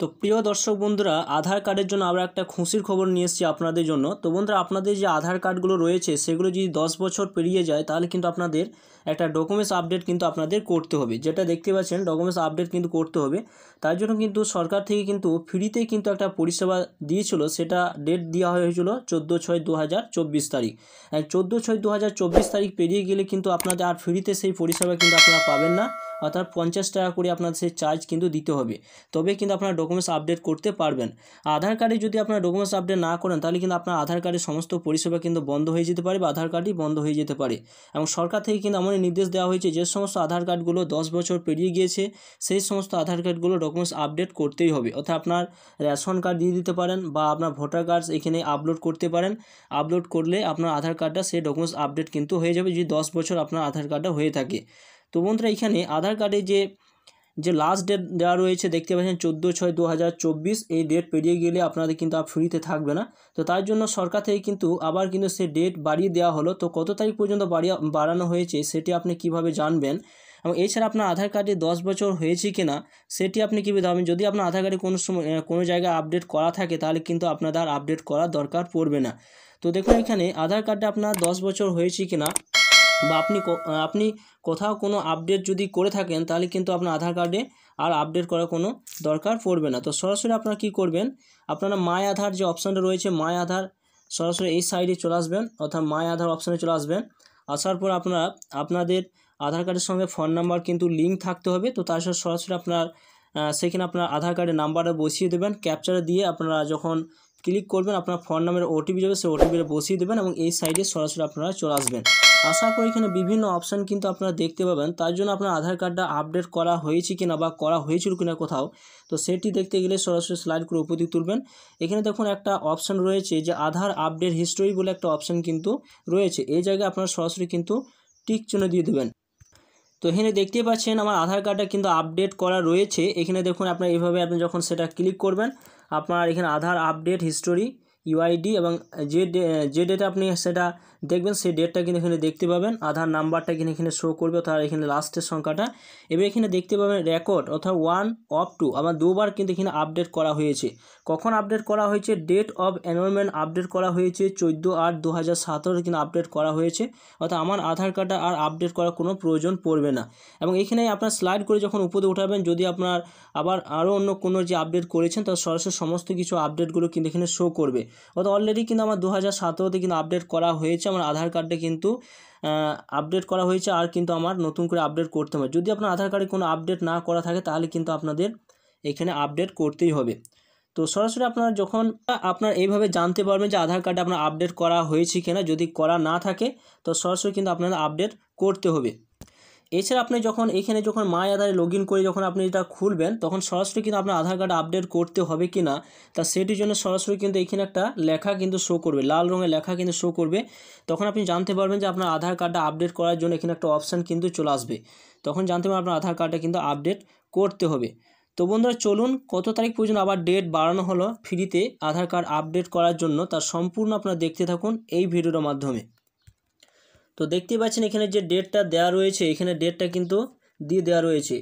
তো প্রিয় দর্শক বন্ধুরা, আধার কার্ডের জন্য আবার একটা খুশির খবর নিয়ে এসেছি আপনাদের জন্য। তো বন্ধুরা, আপনাদের যে আধার কার্ডগুলো রয়েছে সেগুলো যদি 10 বছর পেরিয়ে যায় তাহলে কিন্তু আপনাদের একটা ডকুমেন্টস আপডেট কিন্তু আপনাদের করতে হবে। যেটা দেখতে পাচ্ছেন ডকুমেন্টস আপডেট কিন্তু করতে হবে। তার জন্য কিন্তু সরকার থেকে কিন্তু ফ্রিতে কিন্তু একটা পরিষেবা দিয়েছিল, সেটা ডেট দেওয়া হয়েছিল 14/6/2024 তারিখ। 14/6/2024 তারিখ পেরিয়ে গেলে কিন্তু আপনাদের আর ফ্রিতে সেই পরিষেবা কিন্তু আপনারা পাবেন না, অর্থাৎ 50 টাকা করে আপনাদের সেই চার্জ কিন্তু দিতে হবে, তবে কিন্তু আপনারা ডকুমেন্টস আপডেট করতে পারবেন। আধার কার্ডে যদি আপনারা ডকুমেন্টস আপডেট না করেন তাহলে কিন্তু আপনার আধার কার্ডের সমস্ত পরিষেবা কিন্তু বন্ধ হয়ে যেতে পারে বা আধার কার্ডই বন্ধ হয়ে যেতে পারে। এবং সরকার থেকে কিন্তু এমনই নির্দেশ দেওয়া হয়েছে, যে সমস্ত আধার কার্ডগুলো 10 বছর পেরিয়ে গিয়েছে সেই সমস্ত আধার কার্ডগুলো ডকুমেন্টস আপডেট করতেই হবে। অর্থাৎ আপনার রেশন কার্ড দিয়ে দিতে পারেন বা আপনার ভোটার কার্ড এখানে আপলোড করতে পারেন। আপলোড করলে আপনার আধার কার্ডটা সেই ডকুমেন্টস আপডেট কিন্তু হয়ে যাবে, যদি 10 বছর আপনার আধার কার্ডটা হয়ে থাকে। তো বন্ধুরা, এখানে আধার কার্ডে যে লাস্ট ডেট দেওয়া রয়েছে দেখতে পাচ্ছেন 14/6/2024, এই ডেট পেরিয়ে গেলে আপনাদের কিন্তু আর ফ্রিতে থাকবে না। তো তার জন্য সরকার থেকে কিন্তু আবার কিন্তু সেই ডেট বাড়িয়ে দেওয়া হলো। তো কত তারিখ পর্যন্ত বাড়ানো হয়েছে সেটি আপনি কিভাবে জানবেন, এবং এছাড়া আপনার আধার কার্ডে 10 বছর হয়েছে কিনা সেটি আপনি কীভাবে জানবেন। যদি আপনার আধার কার্ডে কোনো সময় কোনো জায়গায় আপডেট করা থাকে তাহলে কিন্তু আপনাদের আর আপডেট করার দরকার পড়বে না। তো দেখুন, এখানে আধার কার্ডে আপনার 10 বছর হয়েছে কিনা বা আপনি কোথাও কোনো আপডেট যদি করে থাকেন তাহলে কিন্তু আপনার আধার কার্ডে আর আপডেট করার কোনো দরকার পড়বে না। তো সরাসরি আপনারা কী করবেন, আপনারা মাই আধার যে অপশানটা রয়েছে, মাই আধার সরাসরি এই সাইডে চলে আসবেন, অর্থাৎ মাই আধার অপশানে চলে আসবেন। আসার পর আপনারা আপনাদের আধার কার্ডের সঙ্গে ফোন নাম্বার কিন্তু লিঙ্ক থাকতে হবে। তো তার সাথে সরাসরি আপনার সেখানে আপনার আধার কার্ডের নাম্বারটা বসিয়ে দেবেন, ক্যাপচারে দিয়ে আপনারা যখন ক্লিক করবেন আপনার ফোন নাম্বারের ওটিপি যাবে, সেই ওটিপিটা বসিয়ে দেবেন এবং এই সাইডে সরাসরি আপনারা চলে আসবেন। আসার পর এখানে বিভিন্ন অপশান কিন্তু আপনারা দেখতে পাবেন। তার জন্য আপনার আধার কার্ডটা আপডেট করা হয়েছে কিনা বা করা হয়েছিল কিনা কোথাও, তো সেটি দেখতে গেলে সরাসরি স্লাইড করে উপর দিকে তুলবেন। এখানে দেখুন একটা অপশান রয়েছে যে আধার আপডেট হিস্টোরি বলে একটা অপশান কিন্তু রয়েছে, এই জায়গায় আপনারা সরাসরি কিন্তু টিক চিহ্ন দিয়ে দেবেন। তো এখানে দেখতেই পাচ্ছেন আমার আধার কার্ডটা কিন্তু আপডেট করা রয়েছে। এখানে দেখুন আপনার এইভাবে আপনি যখন সেটা ক্লিক করবেন আপনার এখানে আধার আপডেট হিস্টোরি ইউআইডি এবং যে ডেটে আপনি সেটা দেখবেন সেই ডেটটা কিন্তু এখানে দেখতে পাবেন। আধার নাম্বারটা কিন্তু এখানে শো করবে, অর্থাৎ এখানে লাস্টের সংখ্যাটা। এবার এখানে দেখতে পাবেন রেকর্ড, অর্থাৎ 1 অফ 2 আমার দুবার কিন্তু এখানে আপডেট করা হয়েছে। কখন আপডেট করা হয়েছে, ডেট অফ এনরোলমেন্ট আপডেট করা হয়েছে 14/8/2017 কিন্তু আপডেট করা হয়েছে, অর্থাৎ আমার আধার কার্ডটা আর আপডেট করার কোনো প্রয়োজন পড়বে না। এবং এখানে আপনার স্লাইড করে যখন উপরে উঠাবেন, যদি আপনার আবার আরও অন্য কোনো যে আপডেট করেছেন তার সরাসরি সমস্ত কিছু আপডেটগুলো কিন্তু এখানে শো করবে। অর্থাৎ অলরেডি কিন্তু আমার 2017তে কিন্তু আপডেট করা হয়েছে, আমার আধার কার্ডে কিন্তু আপডেট করা হয়েছে, আর কিন্তু আমার নতুন করে আপডেট করতে হবে। যদি আপনার আধার কার্ডে কোনো আপডেট না করা থাকে তাহলে কিন্তু আপনাদের এখানে আপডেট করতেই হবে। তো সরাসরি আপনারা যখন আপনার এইভাবে জানতে পারবেন যে আধার কার্ডে আপনার আপডেট করা হয়েছে কিনা, যদি করা না থাকে তো সরাসরি কিন্তু আপনাদের আপডেট করতে হবে। এছাড়া আপনি যখন মাই আধারে লগ ইন করে যখন আপনি এটা খুলবেন তখন সরাসরি কিন্তু আপনার আধার কার্ড আপডেট করতে হবে কি না, তা সেটির জন্য সরাসরি কিন্তু এখানে একটা লেখা কিন্তু শো করবে, লাল রঙের লেখা কিন্তু শো করবে। তখন আপনি জানতে পারবেন যে আপনার আধার কার্ডটা আপডেট করার জন্য এখানে একটা অপশান কিন্তু চলে আসবে, তখন জানতে পারবেন আপনার আধার কার্ডটা কিন্তু আপডেট করতে হবে। তো বন্ধুরা, চলুন কত তারিখ পর্যন্ত আবার ডেট বাড়ানো হলো ফ্রিতে আধার কার্ড আপডেট করার জন্য, তার সম্পূর্ণ আপনারা দেখতে থাকুন এই ভিডিওর মাধ্যমে। তো দেখতেই পাচ্ছেন এখানে যে ডেটটা দেওয়া রয়েছে, এখানে ডেটটা কিন্তু দিয়ে দেওয়া রয়েছে,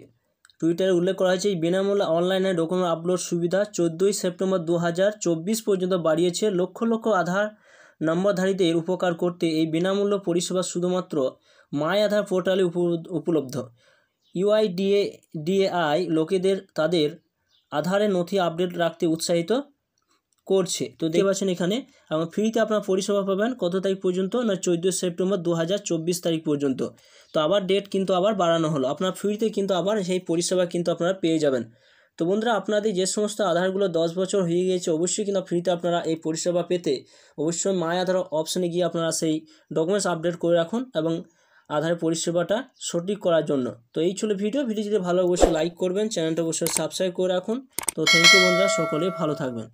টুইটারে উল্লেখ করা হয়েছে বিনামূল্যে অনলাইনে ডকুমেন্ট আপলোড সুবিধা 14 সেপ্টেম্বর 2024 পর্যন্ত বাড়িয়েছে। লক্ষ লক্ষ আধার নম্বরধারীদের উপকার করতে এই বিনামূল্য পরিষেবা শুধুমাত্র মাই আধার পোর্টালে উপলব্ধ। ইউআইডিএআই লোকেদের তাদের আধারের নথি আপডেট রাখতে উৎসাহিত করছে। তো দেখতে পাচ্ছেন এখানে এবং ফ্রিতে আপনার পরিষেবা পাবেন কত তারিখ পর্যন্ত না 14 সেপ্টেম্বর 2024 তারিখ পর্যন্ত। তো আবার ডেট কিন্তু আবার বাড়ানো হলো, আপনার ফ্রিতে কিন্তু আবার সেই পরিষেবা কিন্তু আপনারা পেয়ে যাবেন। তো বন্ধুরা, আপনাদের যে সমস্ত আধারগুলো 10 বছর হয়ে গিয়েছে অবশ্যই কিন্তু ফ্রিতে আপনারা এই পরিষেবা পেতে অবশ্যই মাই আধার অপশানে গিয়ে আপনারা সেই ডকুমেন্টস আপডেট করে রাখুন এবং আধার পরিষেবাটা সঠিক করার জন্য। তো এই ছিল ভিডিও যদি ভালো অবশ্যই লাইক করবেন, চ্যানেলটা অবশ্যই সাবস্ক্রাইব করে রাখুন। তো থ্যাংক ইউ বন্ধুরা, সকলেই ভালো থাকবেন।